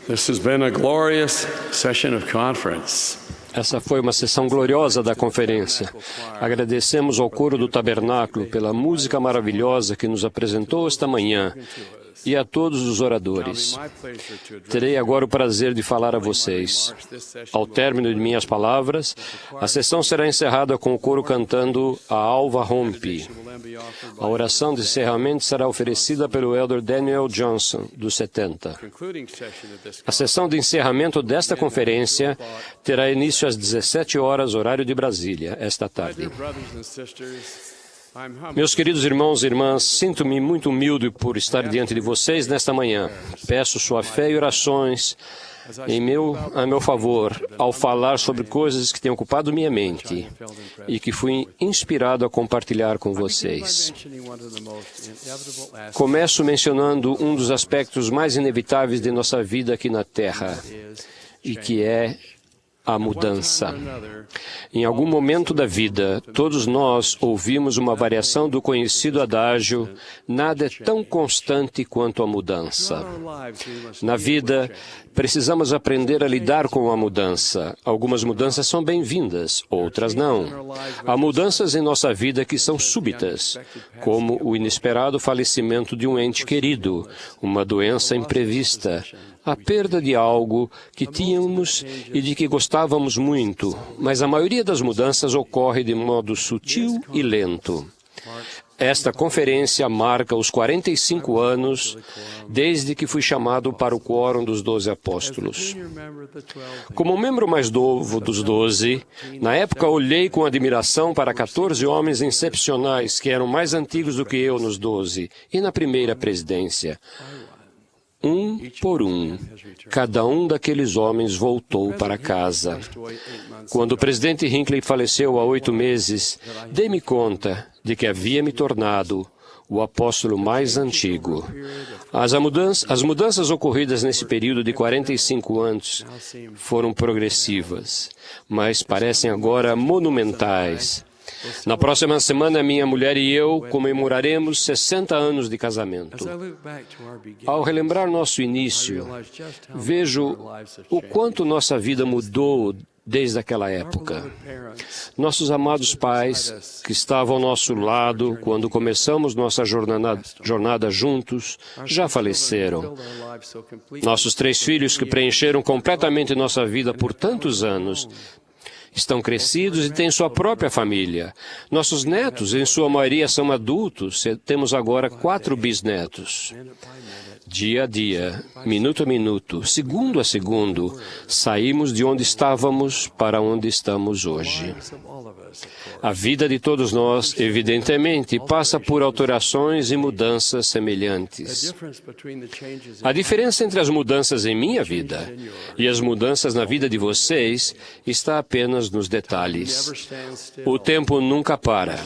This has been a glorious session of conference. Essa foi uma sessão gloriosa da conferência. Agradecemos ao coro do Tabernáculo pela música maravilhosa que nos apresentou esta manhã e a todos os oradores. Terei agora o prazer de falar a vocês. Ao término de minhas palavras, a sessão será encerrada com o coro cantando a Alva Rompe. A oração de encerramento será oferecida pelo elder Daniel Johnson, dos 70. A sessão de encerramento desta conferência terá início às 17 horas, horário de Brasília, esta tarde. Meus queridos irmãos e irmãs, sinto-me muito humilde por estar diante de vocês nesta manhã. Peço sua fé e orações a meu favor ao falar sobre coisas que têm ocupado minha mente e que fui inspirado a compartilhar com vocês. Começo mencionando um dos aspectos mais inevitáveis de nossa vida aqui na Terra, e que é a mudança. Em algum momento da vida, todos nós ouvimos uma variação do conhecido adágio: nada é tão constante quanto a mudança. Na vida, precisamos aprender a lidar com a mudança. Algumas mudanças são bem-vindas, outras não. Há mudanças em nossa vida que são súbitas, como o inesperado falecimento de um ente querido, uma doença imprevista, a perda de algo que tínhamos e de que gostávamos muito, mas a maioria das mudanças ocorre de modo sutil e lento. Esta conferência marca os 45 anos desde que fui chamado para o quórum dos 12 apóstolos. Como membro mais novo dos 12, na época olhei com admiração para 14 homens excepcionais que eram mais antigos do que eu nos 12 e na primeira presidência. Um por um, cada um daqueles homens voltou para casa. Quando o presidente Hinckley faleceu há 8 meses, dei-me conta de que havia me tornado o apóstolo mais antigo. As mudanças ocorridas nesse período de 45 anos foram progressivas, mas parecem agora monumentais. Na próxima semana, minha mulher e eu comemoraremos 60 anos de casamento. Ao relembrar nosso início, vejo o quanto nossa vida mudou desde aquela época. Nossos amados pais, que estavam ao nosso lado quando começamos nossa jornada juntos, já faleceram. Nossos 3 filhos, que preencheram completamente nossa vida por tantos anos, estão crescidos e têm sua própria família. Nossos netos, em sua maioria, são adultos. Temos agora 4 bisnetos. Dia a dia, minuto a minuto, segundo a segundo, saímos de onde estávamos para onde estamos hoje. A vida de todos nós, evidentemente, passa por alterações e mudanças semelhantes. A diferença entre as mudanças em minha vida e as mudanças na vida de vocês está apenas nos detalhes. O tempo nunca para.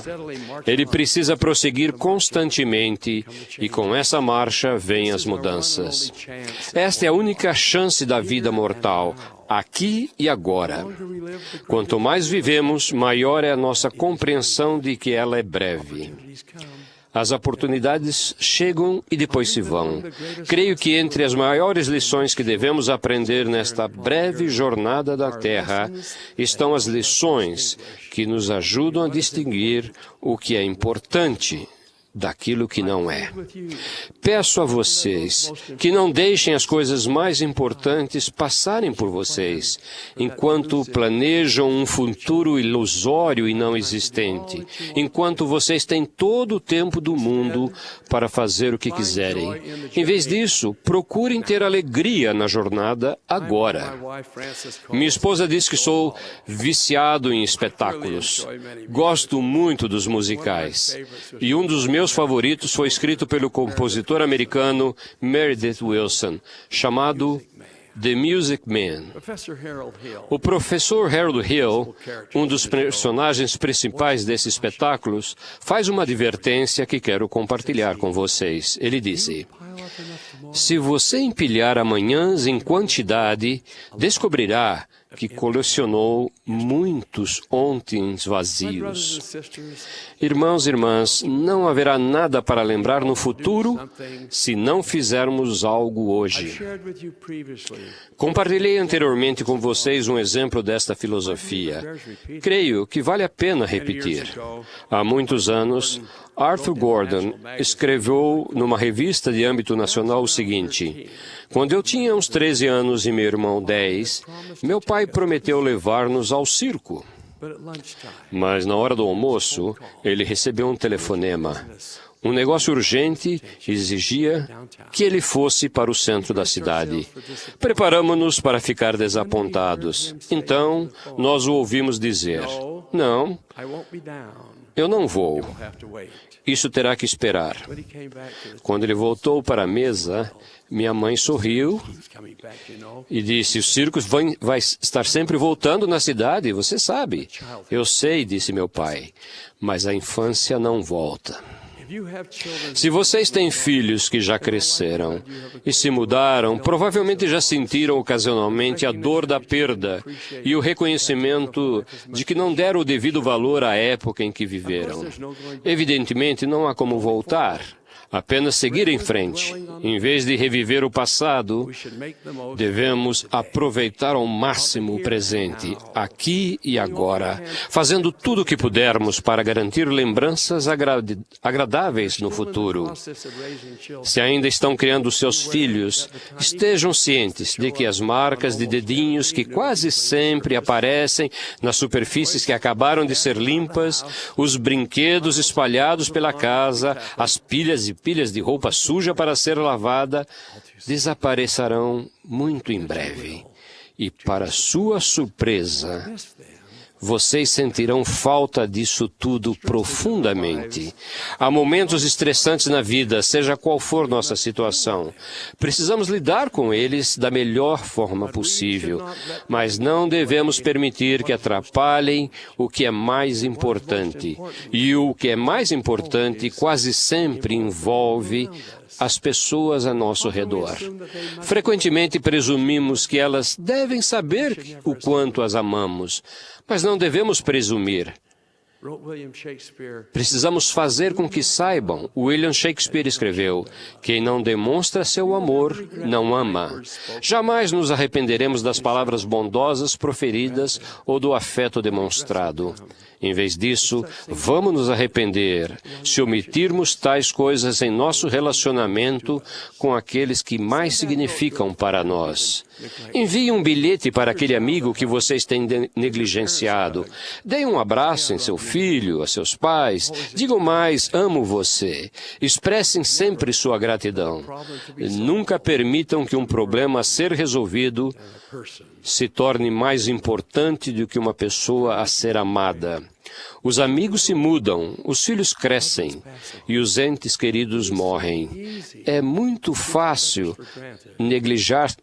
Ele precisa prosseguir constantemente e com essa marcha vêm as mudanças. Esta é a única chance da vida mortal, aqui e agora. Quanto mais vivemos, maior é a nossa compreensão de que ela é breve. As oportunidades chegam e depois se vão. Creio que entre as maiores lições que devemos aprender nesta breve jornada da Terra estão as lições que nos ajudam a distinguir o que é importante daquilo que não é. Peço a vocês que não deixem as coisas mais importantes passarem por vocês, enquanto planejam um futuro ilusório e não existente, enquanto vocês têm todo o tempo do mundo para fazer o que quiserem. Em vez disso, procurem ter alegria na jornada agora. Minha esposa diz que sou viciado em espetáculos. Gosto muito dos musicais. E um dos meus favoritos foi escrito pelo compositor americano Meredith Willson, chamado The Music Man. O professor Harold Hill, um dos personagens principais desses espetáculos, faz uma advertência que quero compartilhar com vocês. Ele disse: Se você empilhar amanhãs em quantidade, descobrirá que colecionou muitos ontens vazios. Irmãos e irmãs, não haverá nada para lembrar no futuro se não fizermos algo hoje. Compartilhei anteriormente com vocês um exemplo desta filosofia. Creio que vale a pena repetir. Há muitos anos, Arthur Gordon escreveu numa revista de âmbito nacional o seguinte: quando eu tinha uns 13 anos e meu irmão 10, meu pai prometeu levar-nos ao circo. Mas na hora do almoço, ele recebeu um telefonema. Um negócio urgente exigia que ele fosse para o centro da cidade. Preparamos-nos para ficar desapontados. Então, nós o ouvimos dizer: não, eu não vou. Isso terá que esperar. Quando ele voltou para a mesa, minha mãe sorriu e disse: o circo vai estar sempre voltando na cidade, você sabe. Eu sei, disse meu pai, mas a infância não volta. Se vocês têm filhos que já cresceram e se mudaram, provavelmente já sentiram ocasionalmente a dor da perda e o reconhecimento de que não deram o devido valor à época em que viveram. Evidentemente, não há como voltar. Apenas seguir em frente. Em vez de reviver o passado, devemos aproveitar ao máximo o presente, aqui e agora, fazendo tudo o que pudermos para garantir lembranças agradáveis no futuro. Se ainda estão criando seus filhos, estejam cientes de que as marcas de dedinhos que quase sempre aparecem nas superfícies que acabaram de ser limpas, os brinquedos espalhados pela casa, as pilhas e pilhas de roupa suja para ser lavada, desaparecerão muito em breve. E, para sua surpresa, vocês sentirão falta disso tudo profundamente. Há momentos estressantes na vida, seja qual for nossa situação. Precisamos lidar com eles da melhor forma possível, mas não devemos permitir que atrapalhem o que é mais importante. E o que é mais importante quase sempre envolve as pessoas a nosso redor. Frequentemente presumimos que elas devem saber o quanto as amamos, mas não devemos presumir. Precisamos fazer com que saibam. William Shakespeare escreveu: quem não demonstra seu amor, não ama. Jamais nos arrependeremos das palavras bondosas proferidas ou do afeto demonstrado. Em vez disso, vamos nos arrepender se omitirmos tais coisas em nosso relacionamento com aqueles que mais significam para nós. Envie um bilhete para aquele amigo que vocês têm negligenciado. Deem um abraço em seu filho, a seus pais. Digam mais: amo você. Expressem sempre sua gratidão. Nunca permitam que um problema a ser resolvido se torne mais importante do que uma pessoa a ser amada. Os amigos se mudam, os filhos crescem e os entes queridos morrem. É muito fácil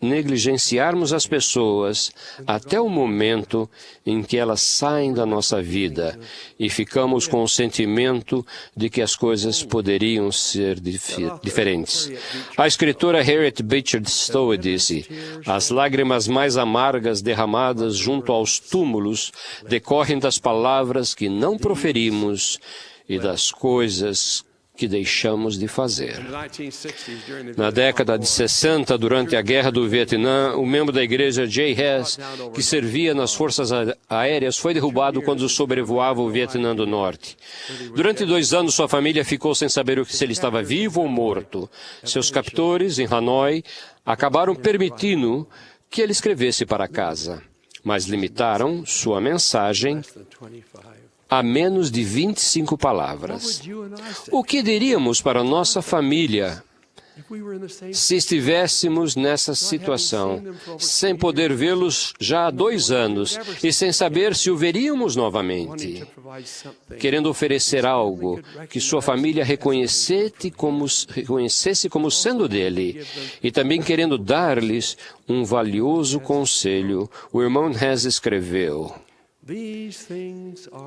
negligenciarmos as pessoas até o momento em que elas saem da nossa vida e ficamos com o sentimento de que as coisas poderiam ser diferentes. A escritora Harriet Beecher Stowe disse: as lágrimas mais amargas derramadas junto aos túmulos decorrem das palavras que não proferimos e das coisas que deixamos de fazer. Na década de 60, durante a Guerra do Vietnã, um membro da igreja, J. Hess, que servia nas forças aéreas, foi derrubado quando sobrevoava o Vietnã do Norte. Durante 2 anos, sua família ficou sem saber se ele estava vivo ou morto. Seus captores, em Hanoi, acabaram permitindo que ele escrevesse para casa, mas limitaram sua mensagem a menos de 25 palavras. O que diríamos para nossa família se estivéssemos nessa situação, sem poder vê-los já há 2 anos e sem saber se o veríamos novamente, querendo oferecer algo que sua família reconhecesse como sendo dele, e também querendo dar-lhes um valioso conselho? O irmão Hess escreveu: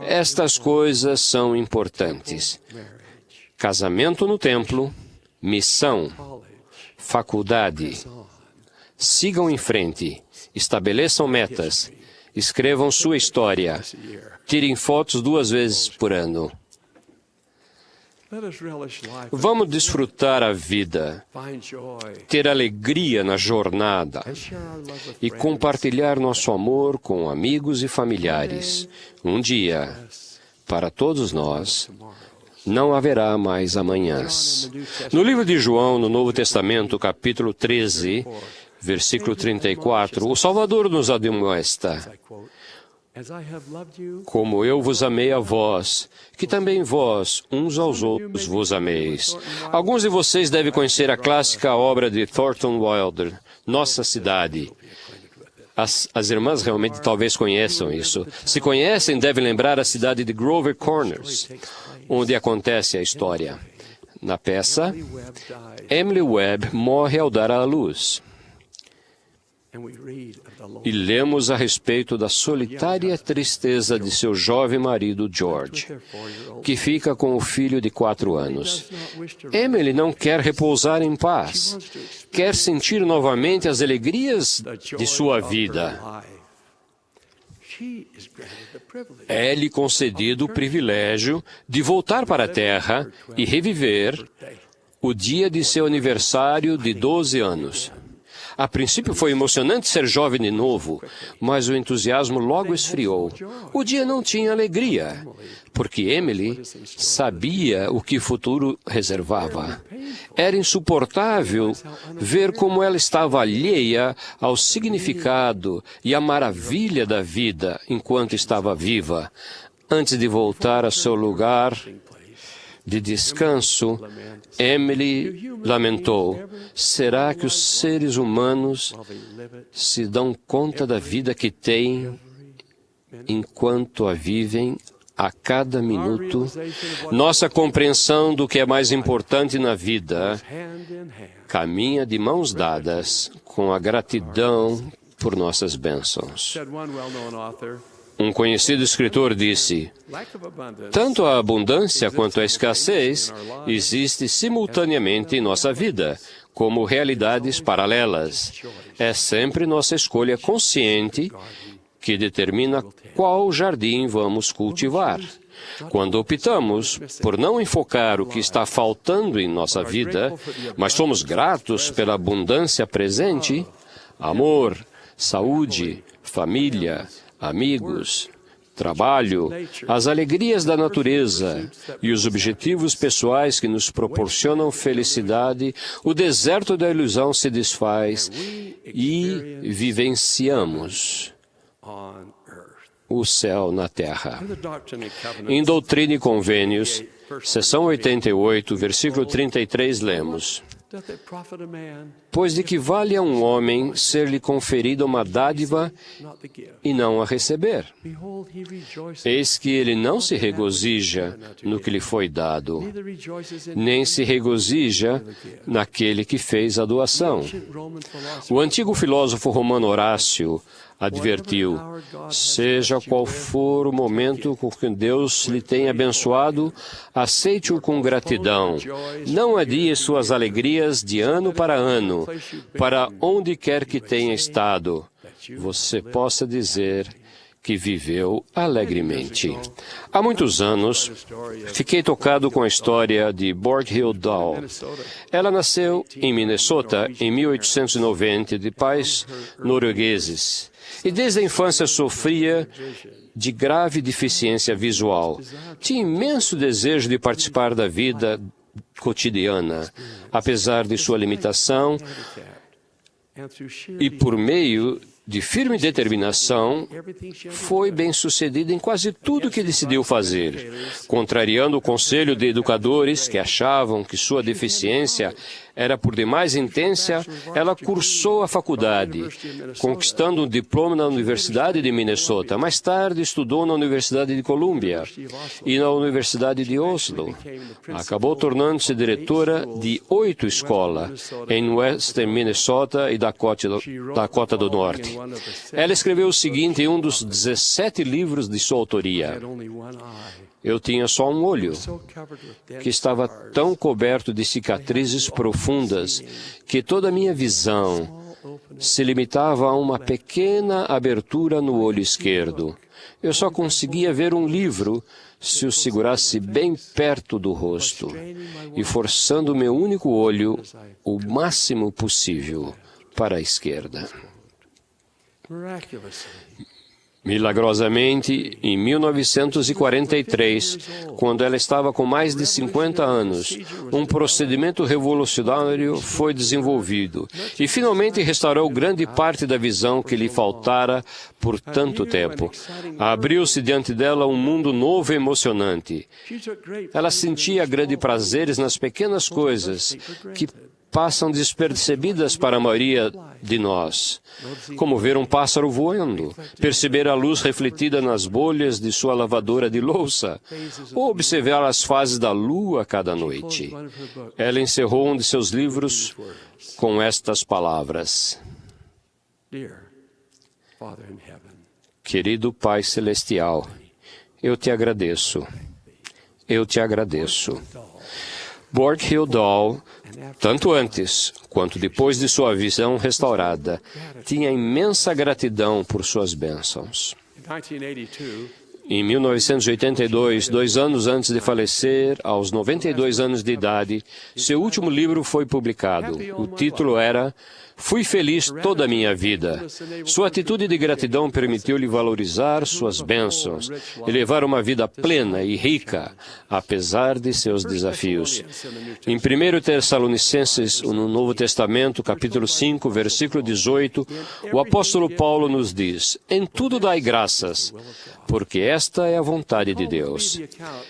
estas coisas são importantes: casamento no templo, missão, faculdade. Sigam em frente, estabeleçam metas, escrevam sua história, tirem fotos 2 vezes por ano. Vamos desfrutar a vida, ter alegria na jornada e compartilhar nosso amor com amigos e familiares. Um dia, para todos nós, não haverá mais amanhãs. No livro de João, no Novo Testamento, capítulo 13, versículo 34, o Salvador nos admoesta: como eu vos amei a vós, que também vós, uns aos outros, vos ameis. Alguns de vocês devem conhecer a clássica obra de Thornton Wilder, Nossa Cidade. As irmãs realmente talvez conheçam isso. Se conhecem, devem lembrar a cidade de Grover Corners, onde acontece a história. Na peça, Emily Webb morre ao dar à luz. E lemos a respeito da solitária tristeza de seu jovem marido, George, que fica com o filho de 4 anos. Emily não quer repousar em paz. Quer sentir novamente as alegrias de sua vida. É-lhe concedido o privilégio de voltar para a Terra e reviver o dia de seu aniversário de 12 anos. A princípio foi emocionante ser jovem de novo, mas o entusiasmo logo esfriou. O dia não tinha alegria, porque Emily sabia o que o futuro reservava. Era insuportável ver como ela estava alheia ao significado e à maravilha da vida enquanto estava viva, antes de voltar a seu lugar de descanso. Emily lamentou: será que os seres humanos se dão conta da vida que têm enquanto a vivem a cada minuto? Nossa compreensão do que é mais importante na vida caminha de mãos dadas com a gratidão por nossas bênçãos. Um conhecido escritor disse: tanto a abundância quanto a escassez existe simultaneamente em nossa vida, como realidades paralelas. É sempre nossa escolha consciente que determina qual jardim vamos cultivar. Quando optamos por não enfocar o que está faltando em nossa vida, mas somos gratos pela abundância presente, amor, saúde, família, amigos, trabalho, as alegrias da natureza e os objetivos pessoais que nos proporcionam felicidade, o deserto da ilusão se desfaz e vivenciamos o céu na terra. Em Doutrina e Convênios, seção 88, versículo 33, lemos: pois de que vale a um homem ser-lhe conferida uma dádiva e não a receber? Eis que ele não se regozija no que lhe foi dado, nem se regozija naquele que fez a doação. O antigo filósofo romano Horácio advertiu: seja qual for o momento com que Deus lhe tenha abençoado, aceite-o com gratidão. Não adie suas alegrias de ano para ano, para onde quer que tenha estado, você possa dizer que viveu alegremente. Há muitos anos, fiquei tocado com a história de Borghild Doll. Ela nasceu em Minnesota em 1890 de pais noruegueses e desde a infância sofria de grave deficiência visual. Tinha imenso desejo de participar da vida cotidiana, apesar de sua limitação, e por meio de firme determinação, foi bem-sucedida em quase tudo que decidiu fazer. Contrariando o conselho de educadores que achavam que sua deficiência era por demais intensa, ela cursou a faculdade, conquistando um diploma na Universidade de Minnesota. Mais tarde, estudou na Universidade de Columbia e na Universidade de Oslo. Acabou tornando-se diretora de 8 escolas em Western Minnesota e Dakota do Norte. Ela escreveu o seguinte em um dos 17 livros de sua autoria: eu tinha só um olho, que estava tão coberto de cicatrizes profundas que toda a minha visão se limitava a uma pequena abertura no olho esquerdo. Eu só conseguia ver um livro se o segurasse bem perto do rosto e forçando meu único olho o máximo possível para a esquerda. Milagrosamente, em 1943, quando ela estava com mais de 50 anos, um procedimento revolucionário foi desenvolvido e finalmente restaurou grande parte da visão que lhe faltara por tanto tempo. Abriu-se diante dela um mundo novo e emocionante. Ela sentia grandes prazeres nas pequenas coisas que passam despercebidas para a maioria de nós, como ver um pássaro voando, perceber a luz refletida nas bolhas de sua lavadora de louça, ou observar as fases da lua cada noite. Ela encerrou um de seus livros com estas palavras: Querido Pai Celestial, eu te agradeço. Eu te agradeço. Borghild Dahl, tanto antes quanto depois de sua visão restaurada, tinha imensa gratidão por suas bênçãos. Em 1982, 2 anos antes de falecer, aos 92 anos de idade, seu último livro foi publicado. O título era Fui Feliz Toda a Minha Vida. Sua atitude de gratidão permitiu-lhe valorizar suas bênçãos e levar uma vida plena e rica, apesar de seus desafios. Em 1 Tessalonicenses, no Novo Testamento, capítulo 5, versículo 18, o apóstolo Paulo nos diz: em tudo dai graças, porque esta é a vontade de Deus.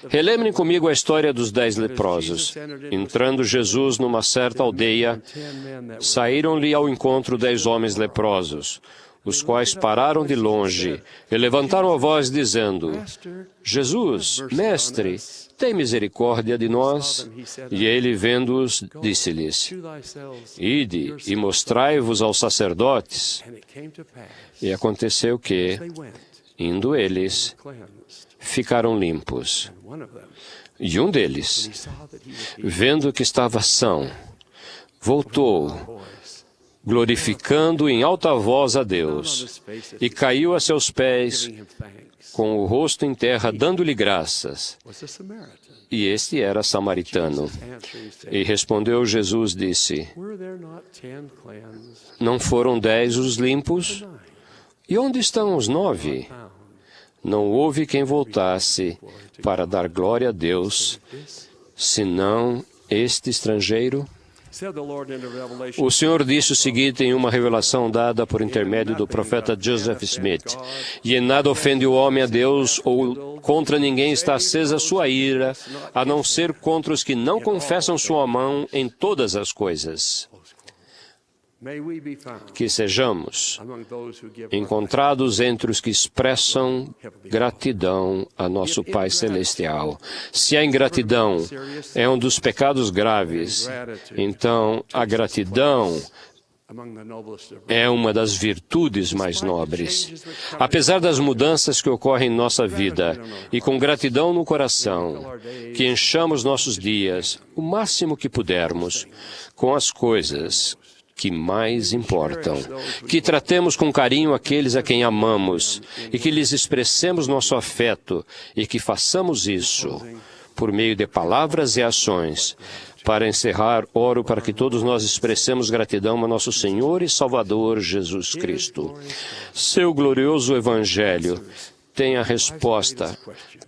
Relembrem comigo a história dos 10 leprosos. Entrando Jesus numa certa aldeia, saíram-lhe ao encontro 10 homens leprosos, os quais pararam de longe e levantaram a voz dizendo: Jesus, mestre, tem misericórdia de nós. E ele, vendo-os, disse-lhes: Ide e mostrai-vos aos sacerdotes. E aconteceu que, indo eles, ficaram limpos. E um deles, vendo que estava são, voltou, glorificando em alta voz a Deus, e caiu a seus pés, com o rosto em terra, dando-lhe graças. E este era samaritano. E respondeu Jesus, disse: Não foram 10 os limpos? E onde estão os 9? Não houve quem voltasse para dar glória a Deus, senão este estrangeiro? O Senhor disse o seguinte em uma revelação dada por intermédio do profeta Joseph Smith: E em nada ofende o homem a Deus, ou contra ninguém está acesa a sua ira, a não ser contra os que não confessam sua mão em todas as coisas. Que sejamos encontrados entre os que expressam gratidão a nosso Pai Celestial. Se a ingratidão é um dos pecados graves, então a gratidão é uma das virtudes mais nobres. Apesar das mudanças que ocorrem em nossa vida, e com gratidão no coração, que enchamos nossos dias, o máximo que pudermos, com as coisas que mais importam, que tratemos com carinho aqueles a quem amamos e que lhes expressemos nosso afeto e que façamos isso por meio de palavras e ações. Para encerrar, oro para que todos nós expressemos gratidão a nosso Senhor e Salvador Jesus Cristo. Seu glorioso Evangelho tem a resposta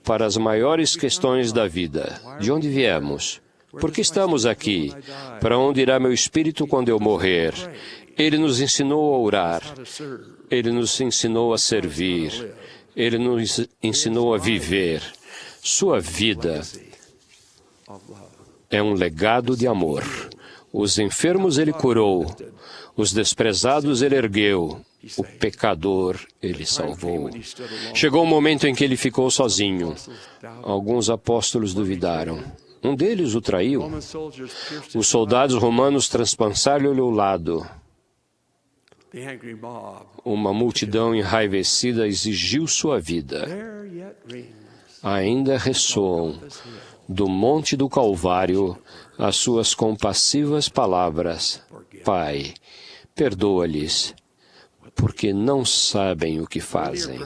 para as maiores questões da vida. De onde viemos? Por que estamos aqui? Para onde irá meu espírito quando eu morrer? Ele nos ensinou a orar. Ele nos ensinou a servir. Ele nos ensinou a viver. Sua vida é um legado de amor. Os enfermos ele curou. Os desprezados ele ergueu. O pecador ele salvou. Chegou um momento em que ele ficou sozinho. Alguns apóstolos duvidaram. Um deles o traiu. Os soldados romanos transpassaram-lhe o lado. the angry mob, uma multidão enraivecida exigiu sua vida. there yet rings Ainda ressoam do monte do Calvário as suas compassivas palavras: Pai, perdoa-lhes, porque não sabem o que fazem.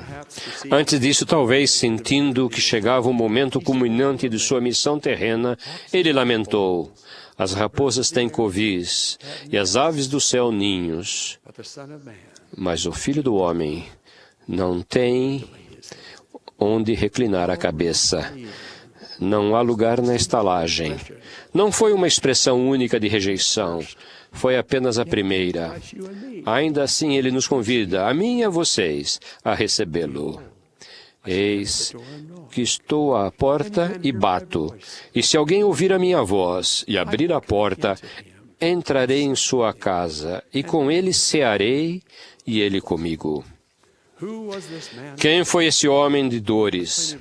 Antes disso, talvez sentindo que chegava o momento culminante de sua missão terrena, ele lamentou: as raposas têm covis e as aves do céu ninhos, but the Son of Man. mas o Filho do Homem não tem onde reclinar a cabeça. Não há lugar na estalagem. Não foi uma expressão única de rejeição. Foi apenas a primeira. Ainda assim, ele nos convida, a mim e a vocês, a recebê-lo. Eis que estou à porta e bato. E se alguém ouvir a minha voz e abrir a porta, entrarei em sua casa, e com ele cearei, e ele comigo. Who was this man? Quem foi esse homem de dores,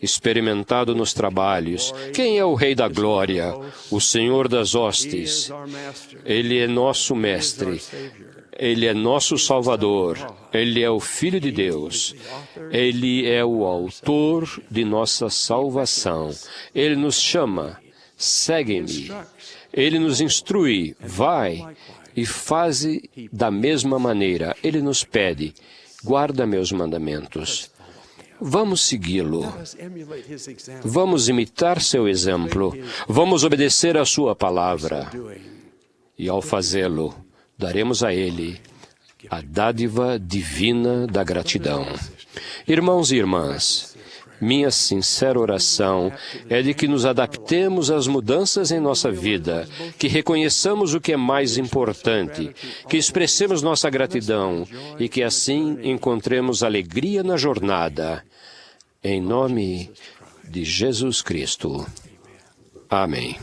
experimentado nos trabalhos? Quem é o Rei da Glória, o Senhor das He is hostes? our master. Ele é nosso He is our Mestre. Savior. Ele é nosso Salvador. Ele é o Filho de Deus. Ele é o autor de nossa salvação. Ele nos chama, segue-me. Ele nos instrui, vai e faze da mesma maneira. Ele nos pede, guarda meus mandamentos. Vamos segui-lo. Let us emulate his example. Vamos imitar seu exemplo. Vamos obedecer a sua palavra. Doing. E ao fazê-lo, daremos a ele a dádiva divina da gratidão. Irmãos e irmãs, minha sincera oração é de que nos adaptemos às mudanças em nossa vida, que reconheçamos o que é mais importante, que expressemos nossa gratidão e que assim encontremos alegria na jornada. Em nome de Jesus Cristo. Amém.